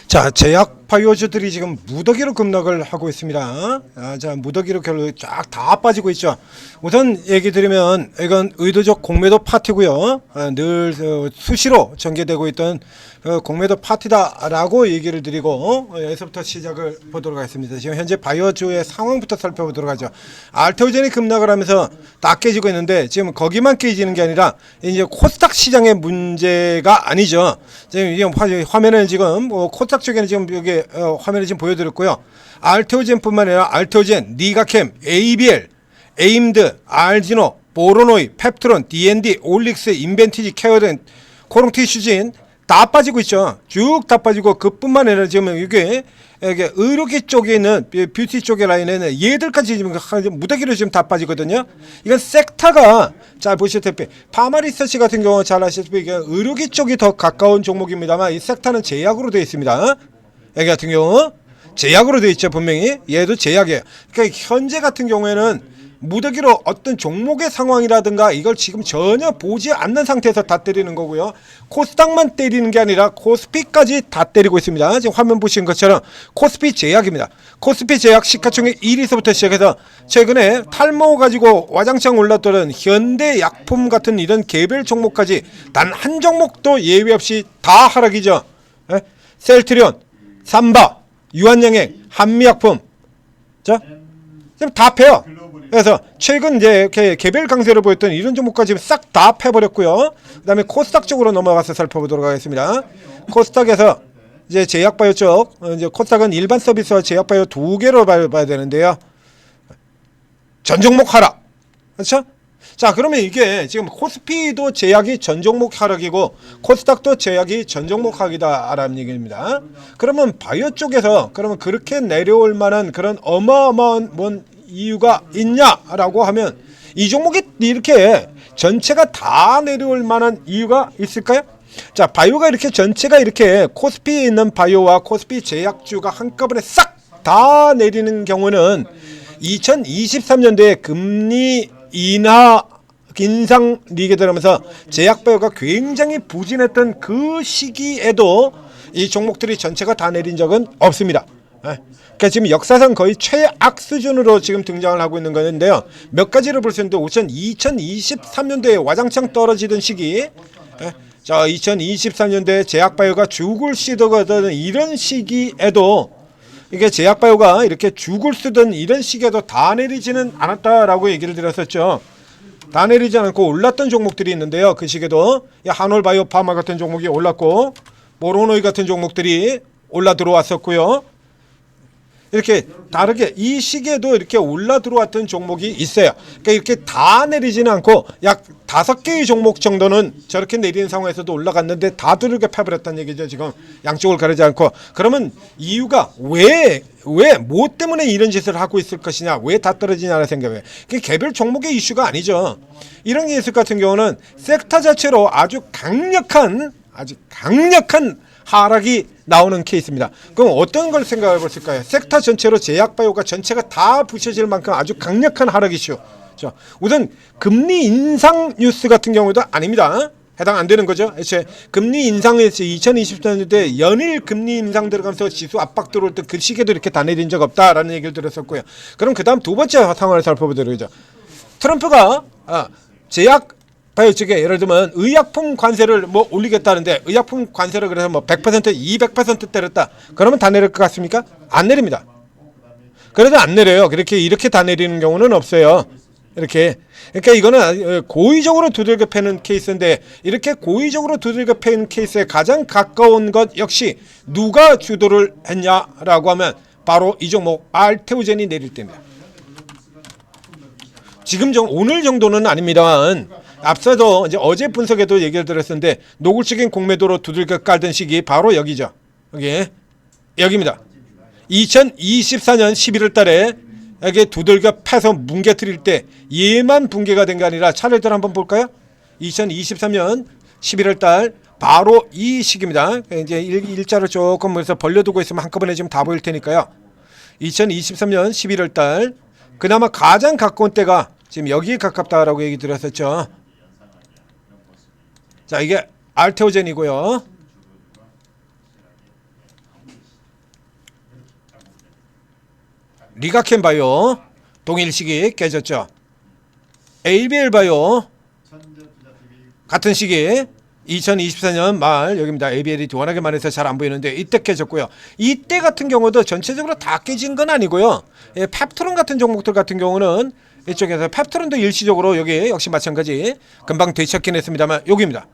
자, 제약 바이오주들이 지금 무더기로 급락을 하고 있습니다. 자, 무더기로 결국 쫙 다 빠지고 있죠. 우선 얘기 드리면 이건 의도적 공매도 파티고요. 늘 수시로 전개되고 있던 공매도 파티다라고 얘기를 드리고 여기서부터 시작을 보도록 하겠습니다. 지금 현재 바이오주의 상황부터 살펴보도록 하죠. 알테오젠이 급락을 하면서 다 깨지고 있는데 지금 거기만 깨지는 게 아니라 이제 코스닥 시장의 문제가 아니죠. 지금 화면에는 지금 코스닥 쪽에는 지금 여기 화면에 지금 보여드렸고요. 알테오젠뿐만 아니라 알테오젠, 니가캠, ABL, 에임드, 알지노, 보로노이, 펩트론, D&D, 올릭스, 인벤티지, 케어든, 코롱티슈진 다 빠지고 있죠. 쭉 다 빠지고 그뿐만 아니라 지금 이게 의료기 쪽에 있는 뷰티 쪽의 라인에는 얘들까지 지금 무더기로 지금 다 빠지거든요. 이건 섹터가 잘 보시다시피 파마리서치 같은 경우 잘 아시다시피 이게 의료기 쪽이 더 가까운 종목입니다만 이 섹터는 제약으로 되어 있습니다. 여기 같은 경우 제약으로 되어 있죠. 분명히 얘도 제약이에요. 그러니까 현재 같은 경우에는 무더기로 어떤 종목의 상황이라든가 이걸 지금 전혀 보지 않는 상태에서 다 때리는 거고요. 코스닥만 때리는 게 아니라 코스피까지 다 때리고 있습니다. 지금 화면 보시는 것처럼 코스피 제약입니다. 코스피 제약 시가총액 1위서부터 시작해서 최근에 탈모 가지고 와장창 올랐던 현대약품 같은 이런 개별 종목까지 단 한 종목도 예외 없이 다 하락이죠. 셀트리온, 삼바, 유한양행, 한미약품 자 지금 다 패요. 그래서 최근 이제 이렇게 개별 강세를 보였던 이런 종목까지 싹 다 패버렸고요. 그다음에 코스닥 쪽으로 넘어가서 살펴보도록 하겠습니다. 코스닥에서 이제 제약바이오 쪽, 이제 코스닥은 일반 서비스와 제약바이오 두 개로 봐야 되는데요. 전 종목 하락, 그렇죠? 자, 그러면 이게 지금 코스피도 제약이 전 종목 하락이고 코스닥도 제약이 전 종목 하락이다라는 얘기입니다. 그러면 바이오 쪽에서 그러면 그렇게 내려올 만한 그런 어마어마한 뭔 이유가 있냐라고 하면 이 종목이 이렇게 전체가 다 내려올 만한 이유가 있을까요? 자, 바이오가 이렇게 전체가 이렇게 코스피에 있는 바이오와 코스피 제약주가 한꺼번에 싹 다 내리는 경우는 2023년도에 금리 인상 리게 들어오면서 제약 바이오가 굉장히 부진했던 그 시기에도 이 종목들이 전체가 다 내린 적은 없습니다. 그러니까 지금 역사상 거의 최악 수준으로 지금 등장을 하고 있는 건데요. 몇 가지를 볼 수 있는데 우선 2023년도에 와장창 떨어지던 시기, 자 2023년도에 제약바이오가 죽을 시도거든 이런 시기에도 이게 제약바이오가 이렇게 죽을 쓰던 이런 시기에도 다 내리지는 않았다라고 얘기를 드렸었죠. 다 내리지 않고 올랐던 종목들이 있는데요. 그 시기에도 한올바이오 파마 같은 종목이 올랐고 모로노이 같은 종목들이 올라 들어왔었고요. 이렇게 다르게 이 시기에도 이렇게 올라 들어왔던 종목이 있어요. 그러니까 이렇게 다 내리지는 않고 약 5개의 종목 정도는 저렇게 내리는 상황에서도 올라갔는데 다 두들겨 패버렸다는 얘기죠. 지금 양쪽을 가리지 않고. 그러면 이유가 뭐 때문에 이런 짓을 하고 있을 것이냐, 왜 다 떨어지냐는 생각에 그게 개별 종목의 이슈가 아니죠. 이런 게 있을 것 같은 경우는 섹터 자체로 아주 강력한 하락이 나오는 케이스입니다. 그럼 어떤 걸 생각해 보실까요? 섹터 전체로 제약바이오가 전체가 다 부셔질 만큼 아주 강력한 하락 이슈. 우선 금리 인상 뉴스 같은 경우도 아닙니다. 해당 안 되는 거죠. 애초에 금리 인상에서 2024년도에 연일 금리 인상 들어가면서 지수 압박 들어올 때 그 시기에도 이렇게 다 내린 적 없다라는 얘기를 들었었고요. 그럼 그 다음 두 번째 상황을 살펴보도록 하죠. 트럼프가 제약 바이오 쪽에 예를 들면 의약품 관세를 뭐 올리겠다는데 의약품 관세를 그래서 뭐 100% 200% 때렸다. 그러면 다 내릴 것 같습니까? 안 내립니다. 그래도 안 내려요. 이렇게 다 내리는 경우는 없어요. 이렇게. 그러니까 이거는 고의적으로 두들겨 패는 케이스인데 이렇게 고의적으로 두들겨 패는 케이스에 가장 가까운 것 역시 누가 주도를 했냐라고 하면 바로 이 종목 알테오젠이 내릴 때입니다. 지금 오늘 정도는 아닙니다만 앞서도 이제 어제 분석에도 얘기를 드렸었는데 노골적인 공매도로 두들겨 깔던 시기 바로 여기죠. 여기입니다. 2024년 11월 달에 여기 두들겨 패서 뭉개뜨릴 때 얘만 붕괴가 된 게 아니라 차례대로 한번 볼까요? 2023년 11월 달 바로 이 시기입니다. 이제 일자로 조금 해서 벌려두고 있으면 한꺼번에 지금 다 보일 테니까요. 2023년 11월 달 그나마 가장 가까운 때가 지금 여기에 가깝다라고 얘기 드렸었죠. 자, 이게 알테오젠이고요. 리가켄 바이오 동일 시기 깨졌죠. ABL 바이오 같은 시기 2024년 말 여기입니다. ABL이 워낙에 많아서 잘 안 보이는데 이때 깨졌고요. 이때 같은 경우도 전체적으로 다 깨진 건 아니고요. 예, 펩트론 같은 종목들 같은 경우는 이쪽에서 펩트론도 일시적으로 여기 역시 마찬가지 금방 되찾긴 했습니다만 여기입니다.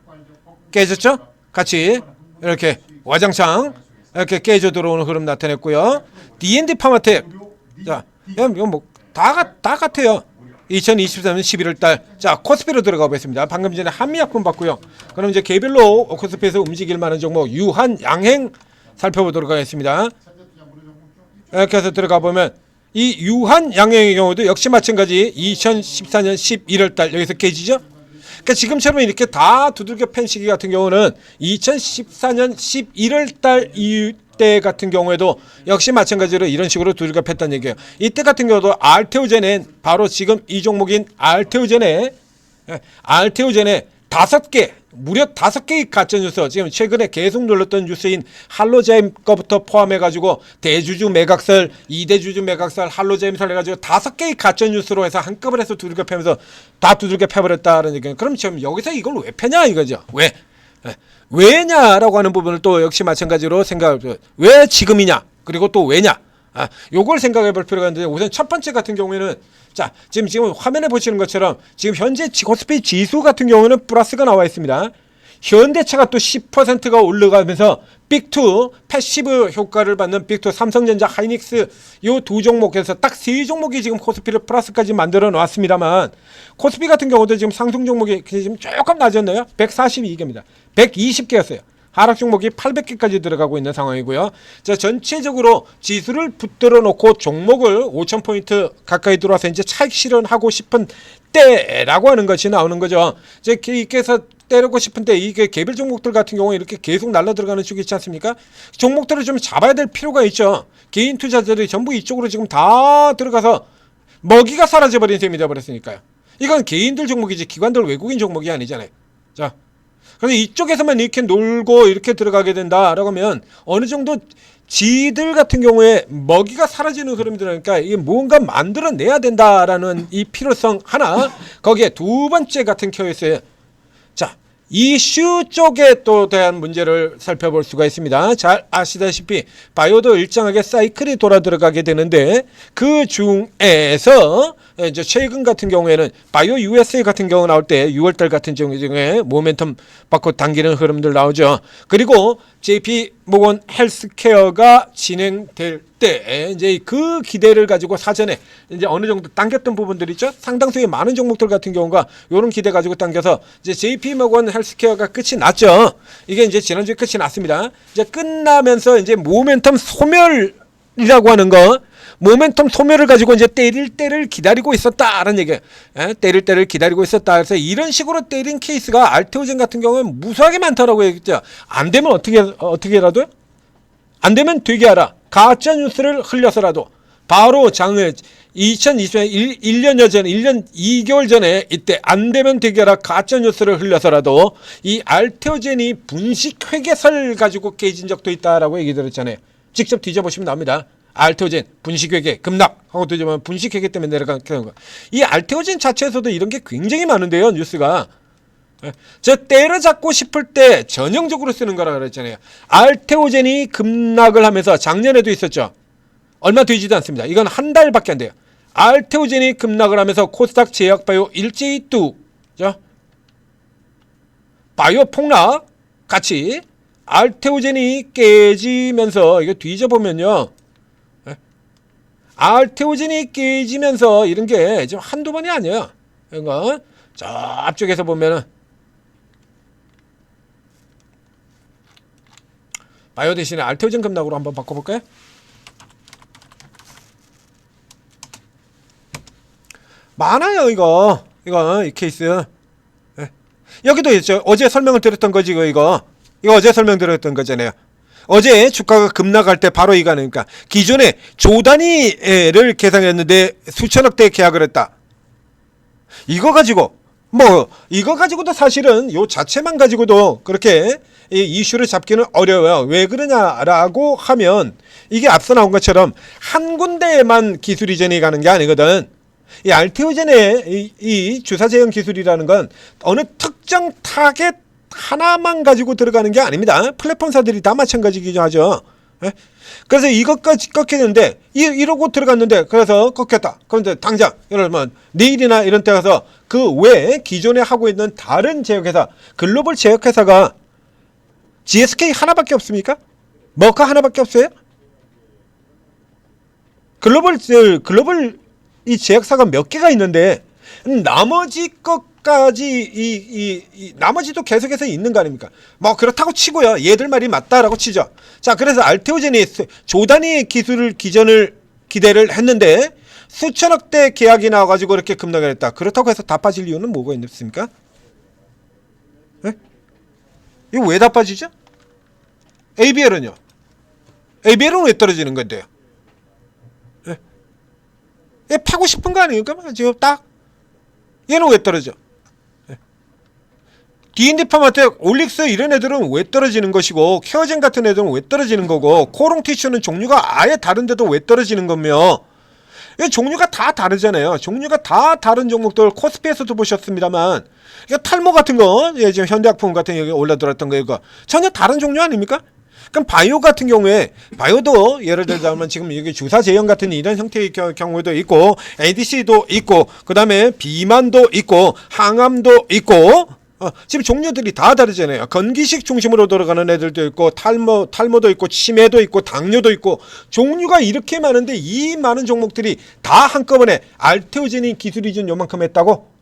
깨졌죠? 같이 이렇게 와장창 이렇게 깨져 들어오는 흐름 나타냈고요. D&D 파마텍 자, 이거 뭐 다 같아요. 2023년 11월달 자 코스피로 들어가 보겠습니다. 방금 전에 한미약품 봤고요. 그럼 이제 개별로 코스피에서 움직일 만한 종목 유한 양행 살펴보도록 하겠습니다. 이렇게 해서 들어가 보면 이 유한 양행의 경우도 역시 마찬가지 2014년 11월달 여기서 깨지죠. 그러니까 지금처럼 이렇게 다 두들겨 팬 시기 같은 경우는 2014년 11월달 이때 같은 경우에도 역시 마찬가지로 이런 식으로 두들겨 팼다는 얘기예요. 이때 같은 경우도 알테오젠은 바로 지금 이 종목인 알테오젠에 5개 무려 5개의 가짜뉴스 지금 최근에 계속 눌렀던 뉴스인 할로제임 거부터 포함해가지고 대주주 매각설 2대주주 매각설 할로제임설 해가지고 5개의 가짜뉴스로 해서 한꺼번에 해서 두들겨 패면서 다 두들겨 패버렸다는 얘기예요. 그럼 지금 여기서 이걸 왜 패냐 이거죠. 왜냐라고 하는 부분을 또 역시 마찬가지로 생각을 왜 지금이냐 그리고 또 왜냐 요걸 생각해 볼 필요가 있는데 우선 첫 번째 같은 경우에는 자 지금 화면에 보시는 것처럼 지금 현재 코스피 지수 같은 경우는 플러스가 나와 있습니다. 현대차가 또 10%가 올라가면서 빅2 패시브 효과를 받는 빅2 삼성전자 하이닉스 요 두 종목에서 딱 세 종목이 지금 코스피를 플러스까지 만들어 놨습니다만 코스피 같은 경우도 지금 상승 종목이 지금 조금 낮았네요. 142개입니다. 120개였어요. 하락 종목이 800개까지 들어가고 있는 상황이고요. 자, 전체적으로 지수를 붙들어 놓고 종목을 5,000포인트 가까이 들어와서 이제 차익 실현하고 싶은 때라고 하는 것이 나오는 거죠. 이제 이께서 때리고 싶은데 이게 개별 종목들 같은 경우에 이렇게 계속 날라 들어가는 쪽이 있지 않습니까? 종목들을 좀 잡아야 될 필요가 있죠. 개인 투자자들이 전부 이쪽으로 지금 다 들어가서 먹이가 사라져버린 셈이 되어버렸으니까요. 이건 개인들 종목이지 기관들 외국인 종목이 아니잖아요. 자. 그래서 이쪽에서만 이렇게 놀고 이렇게 들어가게 된다라고 하면 어느 정도 지들 같은 경우에 먹이가 사라지는 흐름이 들어가니까 이게 뭔가 만들어내야 된다라는 이 필요성 하나 거기에 두 번째 같은 케이스에 자 이슈 쪽에 또 대한 문제를 살펴볼 수가 있습니다. 잘 아시다시피 바이오도 일정하게 사이클이 돌아 들어가게 되는데 그 중에서 이제 최근 같은 경우에는 바이오 USA 같은 경우 나올 때 6월달 같은 경우에 모멘텀 받고 당기는 흐름들 나오죠. 그리고 JP 모건 헬스케어가 진행될 때 이제 그 기대를 가지고 사전에 이제 어느 정도 당겼던 부분들 있죠. 상당수의 많은 종목들 같은 경우가 이런 기대 가지고 당겨서 이제 JP 모건 헬스케어가 끝이 났죠. 이게 이제 지난주에 끝이 났습니다. 이제 끝나면서 이제 모멘텀 소멸이라고 하는 거. 모멘텀 소멸을 가지고 이제 때릴 때를 기다리고 있었다라는 얘기예요. 때릴 때를 기다리고 있었다. 그래서 이런 식으로 때린 케이스가 알테오젠 같은 경우는 무수하게 많다라고 얘기했죠. 안 되면 어떻게라도요? 안 되면 되게 하라. 가짜 뉴스를 흘려서라도 바로 장을 2020년 1년여 전에 1년 2개월 전에 이때 안 되면 되게 하라 가짜 뉴스를 흘려서라도 이 알테오젠이 분식 회계설 가지고 깨진 적도 있다라고 얘기 들었잖아요. 직접 뒤져보시면 나옵니다. 알테오젠 분식회계 급락 하고 뒤져보면 분식회계 때문에 내려가는 거. 이 알테오젠 자체에서도 이런 게 굉장히 많은데요. 뉴스가. 저 때려잡고 싶을 때 전형적으로 쓰는 거라 그랬잖아요. 알테오젠이 급락을 하면서 작년에도 있었죠. 얼마 되지도 않습니다. 이건 한 달밖에 안 돼요. 알테오젠이 급락을 하면서 코스닥 제약바이오 일제히 뚝 바이오 폭락 같이 알테오젠이 깨지면서 이거 뒤져보면요. 알테오젠이 깨지면서 이런 게 지금 한두 번이 아니에요. 이거 저 앞쪽에서 보면은 바이오 대신에 알테오젠 급락으로 한번 바꿔볼까요? 많아요 이거 이 케이스. 여기도 있죠. 어제 설명을 드렸던 거지 이거 어제 설명드렸던 거잖아요. 어제 주가가 급락할 때 바로 이거 아닙니까? 기존에 조 단위를 계상했는데 수천억대 계약을 했다. 이거 가지고도 사실은 요 자체만 가지고도 그렇게 이 이슈를 잡기는 어려워요. 왜 그러냐라고 하면 이게 앞서 나온 것처럼 한 군데에만 기술 이전이 가는 게 아니거든. 이 알테오젠의 이 주사 제형 기술이라는 건 어느 특정 타겟 하나만 가지고 들어가는 게 아닙니다. 플랫폼사들이 다 마찬가지기도 하죠. 그래서 이것까지 꺾이는데 이러고 들어갔는데 그래서 꺾였다. 그런데 당장 예를 들면 내일이나 이런 때 가서 그 외에 기존에 하고 있는 다른 제약회사, 글로벌 제약회사가 GSK 하나밖에 없습니까? 머카 하나밖에 없어요? 글로벌 이 제약사가 몇 개가 있는데 나머지 것까지 나머지도 계속해서 있는 거 아닙니까? 뭐 그렇다고 치고요. 얘들 말이 맞다라고 치죠. 자, 그래서 알테오젠이 조 단위의 기전을 기대를 했는데 수천억 대 계약이 나와가지고 이렇게 급락을 했다. 그렇다고 해서 다 빠질 이유는 뭐가 있습니까? 네? 이거 왜 다 빠지죠? ABL은요? ABL은 왜 떨어지는 건데요? 얘 파고 싶은 거 아닙니까? 지금 딱 얘는 왜 떨어져? D&D 파마텍, 올릭스 이런 애들은 왜 떨어지는 것이고 케어젠 같은 애들은 왜 떨어지는 거고 코롱 티슈는 종류가 아예 다른데도 왜 떨어지는 거며 종류가 다 다르잖아요. 종류가 다 다른 종목들 코스피에서도 보셨습니다만 탈모 같은 거 지금 현대약품 같은 여기 올라들었던 거 이거 전혀 다른 종류 아닙니까? 그럼 바이오 같은 경우에 바이오도 예를 들자면 지금 여기 주사 제형 같은 이런 형태의 경우도 있고 ADC도 있고 그 다음에 비만도 있고 항암도 있고 지금 종류들이 다 다르잖아요. 건기식 중심으로 돌아가는 애들도 있고 탈모도 있고 치매도 있고 당뇨도 있고 종류가 이렇게 많은데 이 많은 종목들이 다 한꺼번에 알테오젠이 기술 이전 요만큼 했다고?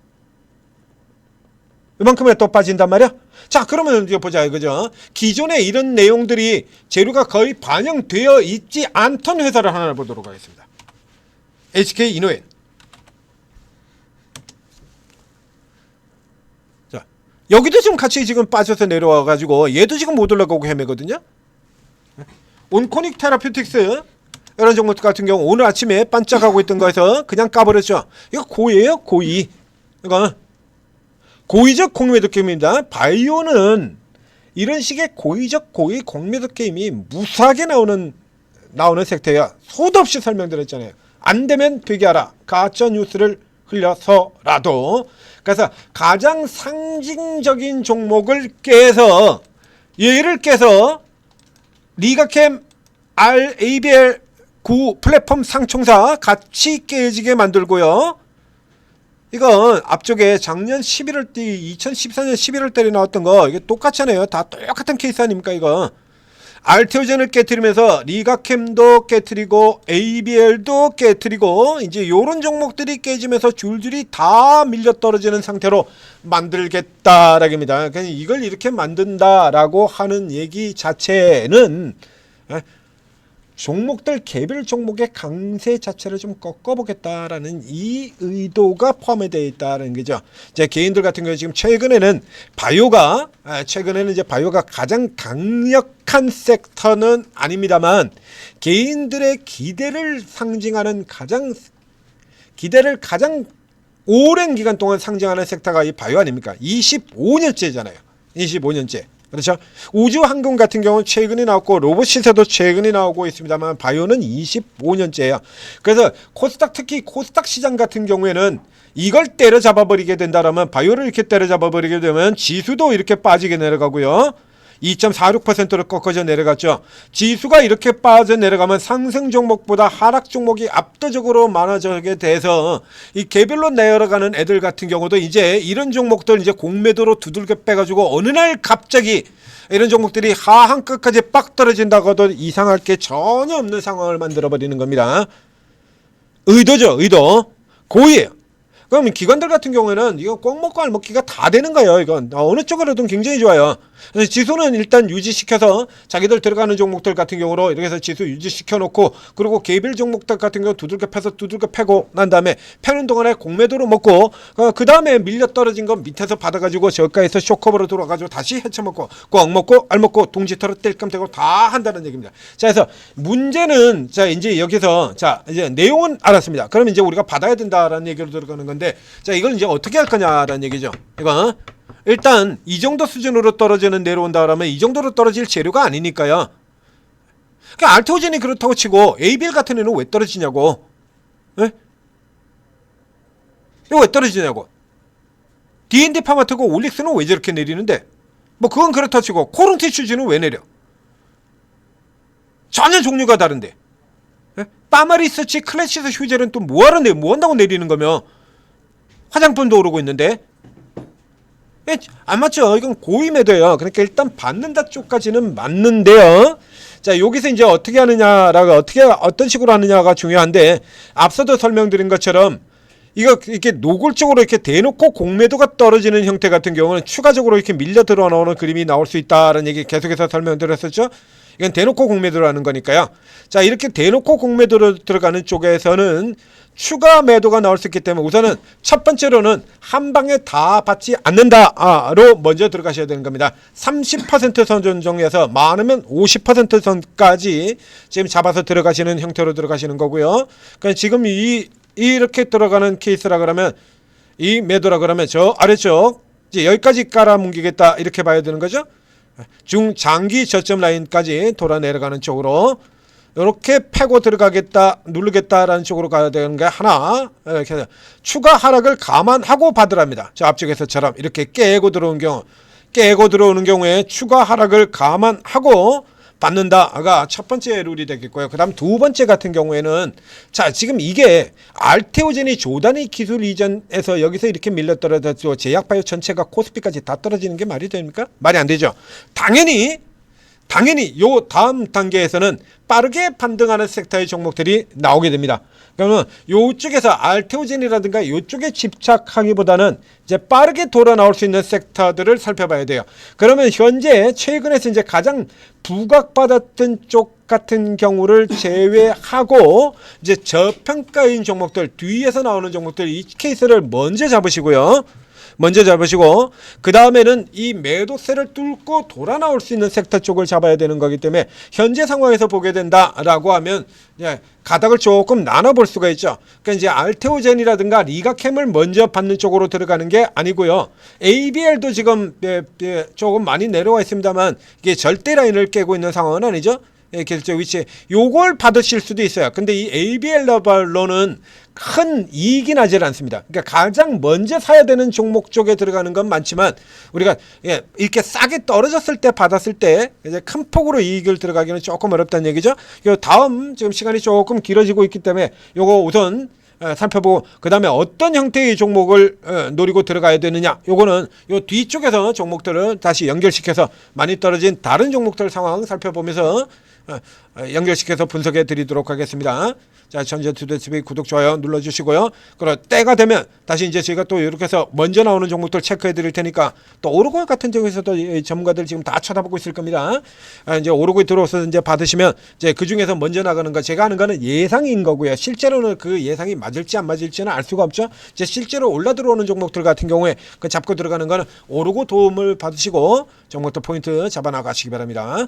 이만큼에 또 빠진단 말이야? 자, 그러면 이제 보자 이거죠. 기존에 이런 내용들이 재료가 거의 반영되어 있지 않던 회사를 하나 보도록 하겠습니다. HK 이노엔. 자, 여기도 지금 같이 지금 빠져서 내려와가지고 얘도 지금 못 올라가고 헤매거든요. 온코닉 테라퓨틱스 이런 종목 같은 경우 오늘 아침에 반짝하고 있던 거에서 그냥 까버렸죠. 이거 고의예요, 고의. 이거 고의적 공매도 게임입니다. 바이오는 이런 식의 고의적 고의 공매도 게임이 무수하게 나오는 섹터야. 소도 없이 설명드렸잖아요. 안 되면 되게 하라. 가짜 뉴스를 흘려서라도. 그래서 가장 상징적인 종목을 깨서 얘를 깨서 리가캠 ABL 9 플랫폼 상총사 같이 깨지게 만들고요. 이건 앞쪽에 작년 11월 때 2014년 11월 달에 나왔던 거 이게 똑같잖아요. 다 똑같은 케이스 아닙니까 이거. 알테오젠을 깨트리면서 리가캠도 깨트리고 ABL도 깨트리고 이제 요런 종목들이 깨지면서 줄줄이 다 밀려 떨어지는 상태로 만들겠다라기입니다. 그러니까 이걸 이렇게 만든다라고 하는 얘기 자체는 종목들 개별 종목의 강세 자체를 좀 꺾어보겠다라는 이 의도가 포함되어 있다는 거죠. 이제 개인들 같은 경우 지금 최근에는 바이오가 가장 강력한 섹터는 아닙니다만 개인들의 기대를 상징하는 기대를 가장 오랜 기간 동안 상징하는 섹터가 이 바이오 아닙니까? 25년째잖아요. 25년째. 그렇죠. 우주항공 같은 경우는 최근에 나왔고 로봇 시세도 최근에 나오고 있습니다만 바이오는 25년째예요. 그래서 코스닥 특히 코스닥 시장 같은 경우에는 이걸 때려잡아 버리게 된다라면 바이오를 이렇게 때려잡아 버리게 되면 지수도 이렇게 빠지게 내려가고요. 2.46%로 꺾어져 내려갔죠. 지수가 이렇게 빠져 내려가면 상승 종목보다 하락 종목이 압도적으로 많아지게 돼서 이 개별로 내려가는 애들 같은 경우도 이제 이런 종목들 이제 공매도로 두들겨 빼가지고 어느 날 갑자기 이런 종목들이 하한 끝까지 빡 떨어진다고도 이상할 게 전혀 없는 상황을 만들어 버리는 겁니다. 의도죠, 의도. 고의예요. 그럼 기관들 같은 경우에는 이거 꼭 먹고 알 먹기가 다 되는 거예요. 이건 어느 쪽으로든 굉장히 좋아요. 그래서 지수는 일단 유지시켜서 자기들 들어가는 종목들 같은 경우로 이렇게 해서 지수 유지시켜 놓고 그리고 개별 종목들 같은 경우 두들겨 패고 난 다음에 패는 동안에 공매도로 먹고 그 다음에 밀려 떨어진 거 밑에서 받아가지고 저가에서 쇼커버로 들어와가지고 다시 헤쳐먹고 꼭 먹고 알 먹고 동지터로 뗄감대고 다 한다는 얘기입니다. 자, 그래서 문제는 자 이제 여기서 자 이제 내용은 알았습니다. 그러면 이제 우리가 받아야 된다라는 얘기로 들어가는 건데 자 이걸 이제 어떻게 할 거냐라는 얘기죠. 이거 일단 이 정도 수준으로 떨어지는 내려온다 그러면 이 정도로 떨어질 재료가 아니니까요. 그러니까 알테오젠이 그렇다고 치고 ABL 같은 애는 왜 떨어지냐고. 예? 이거 왜 떨어지냐고. D&D 파마트고 올릭스는 왜 저렇게 내리는데, 뭐 그건 그렇다 치고 코롱티슈즈는 왜 내려. 전혀 종류가 다른데. 예? 파마리스치 클래시스 휴젤은 또 뭐하러 뭐 한다고 내리는 거며. 화장품도 오르고 있는데. 예, 안 맞죠. 이건 고위 매도예요. 그러니까 일단 받는다 쪽까지는 맞는데요. 자, 여기서 이제 어떻게 하느냐라고, 어떤 식으로 하느냐가 중요한데, 앞서도 설명드린 것처럼 이거 이렇게 노골적으로 이렇게 대놓고 공매도가 떨어지는 형태 같은 경우는 추가적으로 이렇게 밀려 들어나오는 그림이 나올 수 있다라는 얘기 계속해서 설명드렸었죠. 이건 대놓고 공매도라는 거니까요. 자, 이렇게 대놓고 공매도로 들어가는 쪽에서는 추가 매도가 나올 수 있기 때문에 우선은 첫 번째로는 한 방에 다 받지 않는다로 먼저 들어가셔야 되는 겁니다. 30% 선 정도에서 많으면 50% 선까지 지금 잡아서 들어가시는 형태로 들어가시는 거고요. 그러니까 지금 이렇게 들어가는 케이스라 그러면, 이 매도라 그러면 저 아래쪽 이제 여기까지 깔아뭉개겠다 이렇게 봐야 되는 거죠. 중장기 저점 라인까지 돌아 내려가는 쪽으로 이렇게 패고 들어가겠다, 누르겠다라는 쪽으로 가야 되는 게 하나. 이렇게 해서 추가 하락을 감안하고 받으랍니다. 저 앞쪽에서처럼 이렇게 깨고 들어오는 경우에 추가 하락을 감안하고 받는다가 첫 번째 룰이 되겠고요. 그 다음 두 번째 같은 경우에는, 자, 지금 이게 알테오젠이 조단위 기술 이전에서 여기서 이렇게 밀려 떨어졌죠. 제약바이오 전체가 코스피까지 다 떨어지는 게 말이 됩니까? 말이 안 되죠. 당연히 요 다음 단계에서는 빠르게 반등하는 섹터의 종목들이 나오게 됩니다. 그러면 요쪽에서 알테오젠이라든가 요쪽에 집착하기보다는 이제 빠르게 돌아 나올 수 있는 섹터들을 살펴봐야 돼요. 그러면 현재 최근에서 이제 가장 부각받았던 쪽 같은 경우를 제외하고 이제 저평가인 종목들, 뒤에서 나오는 종목들, 이 케이스를 먼저 잡으시고요. 그 다음에는 이 매도세를 뚫고 돌아 나올 수 있는 섹터 쪽을 잡아야 되는 거기 때문에 현재 상황에서 보게 된다라고 하면 가닥을 조금 나눠볼 수가 있죠. 그러니까 이제 알테오젠이라든가 리가캠을 먼저 받는 쪽으로 들어가는 게 아니고요. ABL도 지금 조금 많이 내려와 있습니다만 이게 절대 라인을 깨고 있는 상황은 아니죠. 결정 위치 요걸 받으실 수도 있어요. 근데 이 ABL 레벨로는 큰 이익이 나질 않습니다. 그러니까 가장 먼저 사야 되는 종목 쪽에 들어가는 건 많지만 우리가 이렇게 싸게 떨어졌을 때 받았을 때 이제 큰 폭으로 이익을 들어가기는 조금 어렵다는 얘기죠. 요 다음 지금 시간이 조금 길어지고 있기 때문에 요거 우선 살펴보고 그 다음에 어떤 형태의 종목을 노리고 들어가야 되느냐, 요거는 요 뒤쪽에서 종목들을 다시 연결시켜서 많이 떨어진 다른 종목들 상황 살펴보면서 연결시켜서 분석해 드리도록 하겠습니다. 자, 전재투데이TV 구독, 좋아요 눌러주시고요. 그리고 때가 되면 다시 이제 저희가 또 이렇게 해서 먼저 나오는 종목들 체크해 드릴 테니까, 또 오르고 같은 경우에서도 전문가들 지금 다 쳐다보고 있을 겁니다. 이제 오르고 들어와서 이제 받으시면 이제 그 중에서 먼저 나가는 거, 제가 하는 거는 예상인 거고요. 실제로는 그 예상이 맞을지 안 맞을지는 알 수가 없죠. 이제 실제로 올라 들어오는 종목들 같은 경우에 그 잡고 들어가는 거는 오르고 도움을 받으시고 종목도 포인트 잡아 나가시기 바랍니다.